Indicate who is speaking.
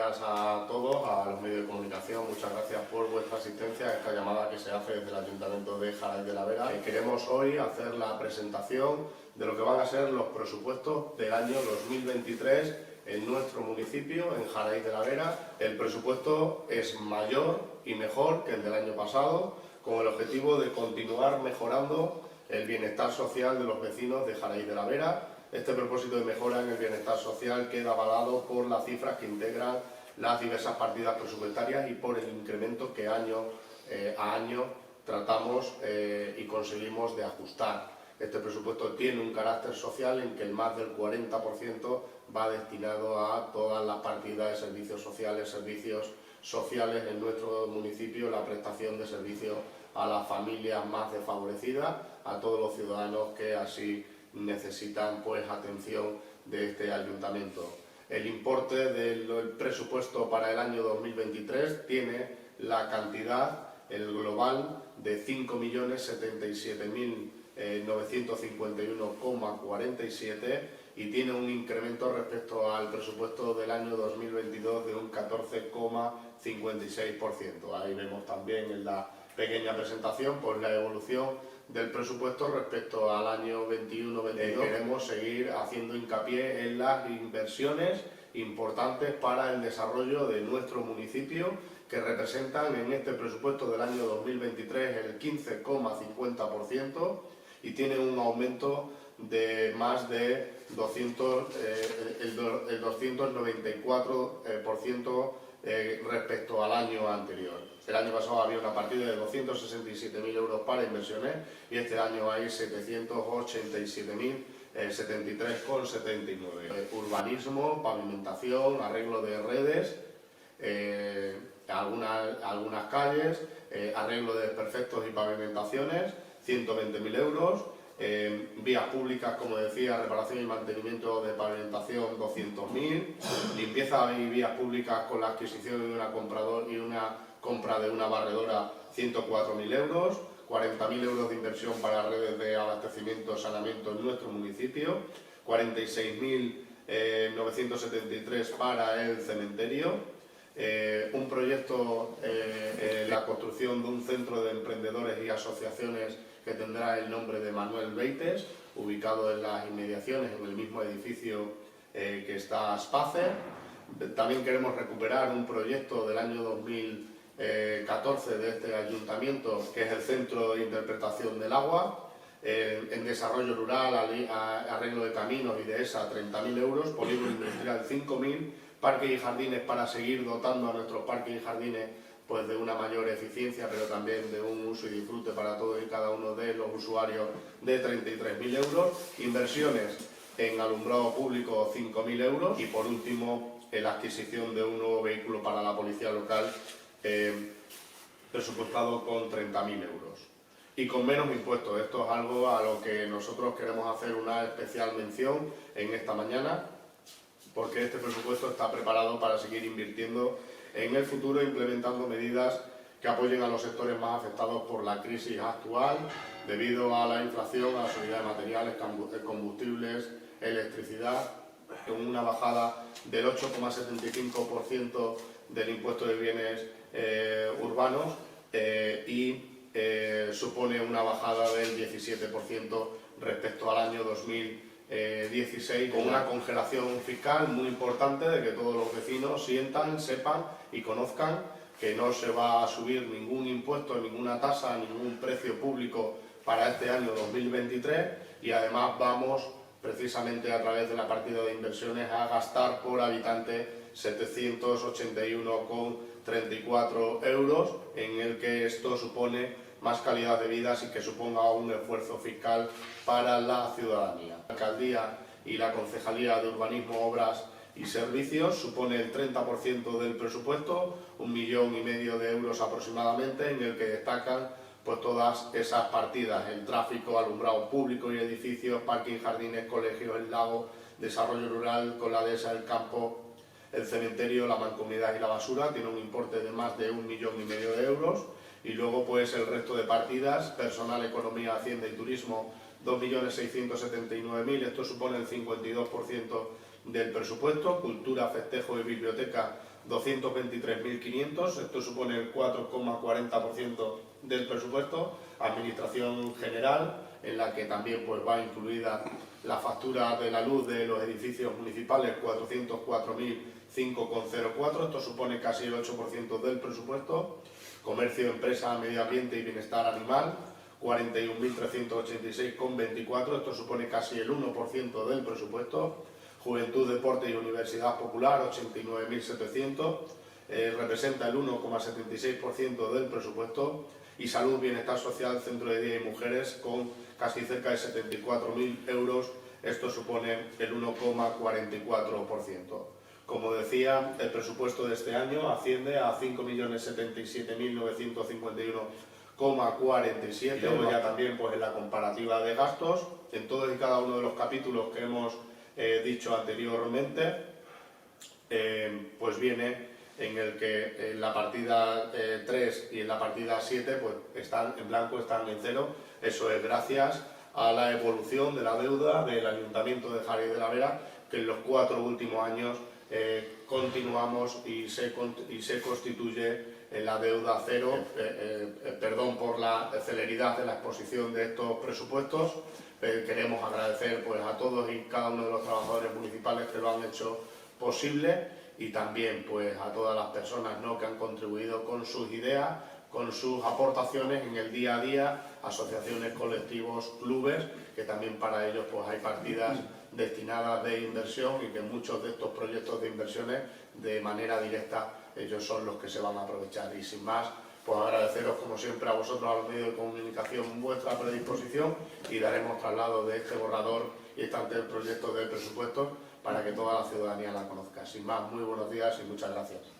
Speaker 1: días a todos, a los medios de comunicación. Muchas gracias por vuestra asistencia a esta llamada que se hace desde el Ayuntamiento de Jaraíz de la Vera. Queremos hoy hacer la presentación de lo que van a ser los presupuestos del año 2023 en nuestro municipio, en Jaraíz de la Vera. El presupuesto es mayor y mejor que el del año pasado, con el objetivo de continuar mejorando el bienestar social de los vecinos de Jaraíz de la Vera. Este propósito de mejora en el bienestar social queda avalado por las cifras que integran las diversas partidas presupuestarias y por el incremento que año a año tratamos y conseguimos de ajustar. Este presupuesto tiene un carácter social en que el más del 40% va destinado a todas las partidas de servicios sociales en nuestro municipio, la prestación de servicios a las familias más desfavorecidas, a todos los ciudadanos que así necesitan atención de este ayuntamiento. El importe del presupuesto para el año 2023 tiene la cantidad, el global, de 5.077.951,47 y tiene un incremento respecto al presupuesto del año 2022 de un 14,56%. Ahí vemos también en la pequeña presentación la evolución del presupuesto respecto al año 21-22. Queremos seguir haciendo hincapié en las inversiones importantes para el desarrollo de nuestro municipio, que representan en este presupuesto del año 2023 el 15,50% y tiene un aumento de más de el 294% respecto al año anterior. El año pasado había una partida de 267.000 euros para inversiones y este año hay 787.073,79. Urbanismo, pavimentación, arreglo de redes, algunas calles, arreglo de desperfectos y pavimentaciones, 120.000 euros. Vías públicas, como decía, reparación y mantenimiento de pavimentación, 200.000, limpieza y vías públicas con la adquisición de una compra de una barredora, 104.000 euros, 40.000 euros de inversión para redes de abastecimiento y saneamiento en nuestro municipio, 46.973 para el cementerio, un proyecto, la construcción de un centro de emprendedores y asociaciones que tendrá el nombre de Manuel Beites, ubicado en las inmediaciones, en el mismo edificio que está Spacer. También queremos recuperar un proyecto del año 2014 de este ayuntamiento, que es el Centro de Interpretación del Agua, en desarrollo rural, arreglo de caminos y dehesa, 30.000 euros, polígono industrial, 5.000, parques y jardines para seguir dotando a nuestros parques y jardines de una mayor eficiencia, pero también de un uso y disfrute para todos y cada uno de los usuarios, de 33.000 euros, inversiones en alumbrado público, 5.000 euros y por último la adquisición de un nuevo vehículo para la policía local, presupuestado con 30.000 euros y con menos impuestos. Esto es algo a lo que nosotros queremos hacer una especial mención en esta mañana, porque este presupuesto está preparado para seguir invirtiendo en el futuro, implementando medidas que apoyen a los sectores más afectados por la crisis actual, debido a la inflación, a la subida de materiales, combustibles, electricidad, con una bajada del 8,75% del impuesto de bienes urbanos y supone una bajada del 17% respecto al año 2016, con una congelación fiscal muy importante de que todos los vecinos sientan, sepan y conozcan que no se va a subir ningún impuesto, ninguna tasa, ningún precio público para este año 2023 y además vamos precisamente a través de la partida de inversiones a gastar por habitante 781,34 euros, en el que esto supone más calidad de vida y que suponga un esfuerzo fiscal para la ciudadanía. La alcaldía y la Concejalía de Urbanismo, Obras y Servicios supone el 30% del presupuesto, 1,5 millones de euros aproximadamente, en el que destacan todas esas partidas: el tráfico, alumbrado público y edificios, parques y jardines, colegios, el lago, desarrollo rural con la dehesa del campo, el cementerio, la mancomunidad y la basura. Tiene un importe de más de 1,5 millones de euros. Y luego el resto de partidas: personal, economía, hacienda y turismo, 2.679.000, esto supone el 52% del presupuesto. Cultura, festejo y biblioteca, 223.500, esto supone el 4,40% del presupuesto. Administración general, en la que también pues va incluida la factura de la luz de los edificios municipales, 404.005,04, esto supone casi el 8% del presupuesto. Comercio, empresa, medio ambiente y bienestar animal, 41.386,24, esto supone casi el 1% del presupuesto. Juventud, deporte y universidad popular, 89.700, representa el 1,76% del presupuesto. Y salud, bienestar social, centro de día y mujeres, con casi cerca de 74.000 euros, esto supone el 1,44%. Como decía, el presupuesto de este año asciende a 5.077.951,47. Luego ya también pues, en la comparativa de gastos, en todos y cada uno de los capítulos que hemos dicho anteriormente, pues viene en el que en la partida 3 y en la partida 7 pues, están en blanco, están en cero. Eso es gracias a la evolución de la deuda del Ayuntamiento de Járiz de la Vera, que en los 4 últimos años continuamos y se constituye en la deuda cero. Perdón por la celeridad de la exposición de estos presupuestos. Queremos agradecer pues, a todos y cada uno de los trabajadores municipales que lo han hecho posible, y también pues, a todas las personas, ¿no?, que han contribuido con sus ideas, con sus aportaciones en el día a día, asociaciones, colectivos, clubes, que también para ellos pues, hay partidas destinadas de inversión, y que muchos de estos proyectos de inversiones de manera directa ellos son los que se van a aprovechar. Y sin más, pues agradeceros como siempre a vosotros, a los medios de comunicación, vuestra predisposición, y daremos traslado de este borrador y este anteproyecto de presupuestos para que toda la ciudadanía la conozca. Sin más, muy buenos días y muchas gracias.